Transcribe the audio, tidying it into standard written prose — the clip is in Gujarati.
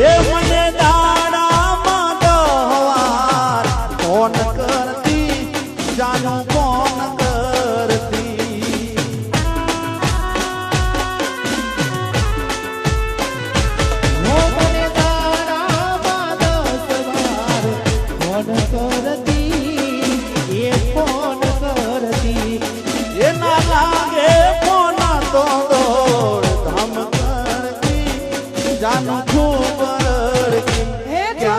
એ મને દાડામાં દહવાર ફોન કરતી જાનું ફોન કરતી હો મને દાડામાં 10 વાર ફોન કરતી એ ફોન કરતી એ ના લાગે ફોન તો દોડ ધામ કરતી જાનું ખૂબ રડતી હે જો